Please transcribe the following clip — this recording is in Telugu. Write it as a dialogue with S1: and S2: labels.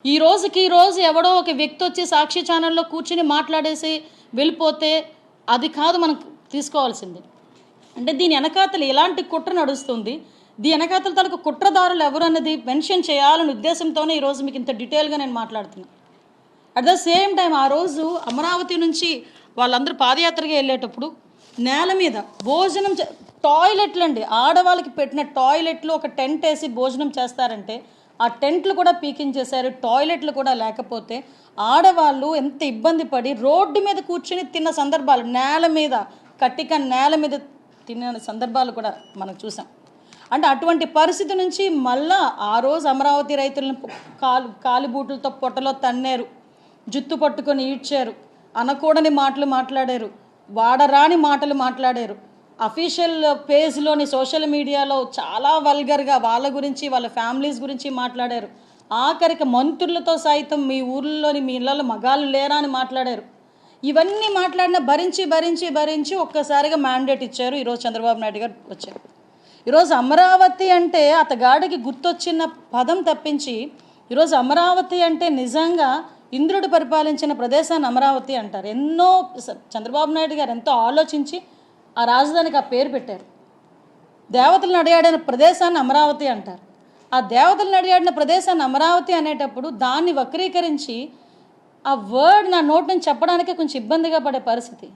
S1: ఈ రోజు ఎవడో ఒక వ్యక్తి వచ్చి సాక్షి ఛానల్లో కూర్చుని మాట్లాడేసి వెళ్ళిపోతే అది కాదు మనం తీసుకోవాల్సింది. అంటే దీని వెనకాతలు ఎలాంటి కుట్ర నడుస్తుంది, దీని వెనకాతల తాలూకు కుట్రదారులు ఎవరు అన్నది మెన్షన్ చేయాలనే ఉద్దేశంతోనే ఈరోజు మీకు ఇంత డీటెయిల్గా నేను మాట్లాడుతున్నాను. అట్ ద సేమ్ టైం ఆ రోజు అమరావతి నుంచి వాళ్ళందరూ పాదయాత్రగా వెళ్ళేటప్పుడు నేల మీద భోజనం టాయిలెట్లు అండి, ఆడవాళ్ళకి పెట్టిన టాయిలెట్లు ఒక టెంట్ వేసి భోజనం చేస్తారంటే ఆ టెంట్లు కూడా పీకించేశారు. టాయిలెట్లు కూడా లేకపోతే ఆడవాళ్ళు ఎంత ఇబ్బంది పడి రోడ్డు మీద కూర్చొని తిన్న సందర్భాలు, నేల మీద కట్టిక నేల మీద తిన్న సందర్భాలు కూడా మనం చూసాం. అంటే అటువంటి పరిస్థితి నుంచి మళ్ళా ఆ రోజు అమరావతి రైతులను కాలిబూట్లతో పొట్టలో తన్నేరు, జుత్తు పట్టుకొని ఈడ్చారు, అనకూడని మాటలు మాట్లాడారు, వాడరాని మాటలు మాట్లాడారు. అఫీషియల్ పేజ్లోని సోషల్ మీడియాలో చాలా వల్గర్గా వాళ్ళ గురించి వాళ్ళ ఫ్యామిలీస్ గురించి మాట్లాడారు. ఆఖరికి మంత్రులతో సైతం మీ ఊర్లోని మీ ఇళ్ళలో మగాళ్ళు లేరా అని మాట్లాడారు. ఇవన్నీ మాట్లాడిన భరించి భరించి భరించి ఒక్కసారిగా మ్యాండేట్ ఇచ్చారు. ఈరోజు చంద్రబాబు నాయుడు గారు వచ్చారు. ఈరోజు అమరావతి అంటే అతగాడికి గుర్తొచ్చిన పదం తప్పించి ఈరోజు అమరావతి అంటే నిజంగా ఇంద్రుడు పరిపాలించిన ప్రదేశాన్ని అమరావతి అంటారు. ఎన్నో చంద్రబాబు నాయుడు గారు ఎంతో ఆలోచించి ఆ రాజధానికి ఆ పేరు పెట్టారు. దేవతలను అడిగాడిన ప్రదేశాన్ని అమరావతి అంటారు. ఆ దేవతలను అడిగాడిన ప్రదేశాన్ని అమరావతి అనేటప్పుడు దాన్ని వక్రీకరించి ఆ వర్డ్ నా నోటి నుంచి చెప్పడానికే కొంచెం ఇబ్బందిగా పడే పరిస్థితి.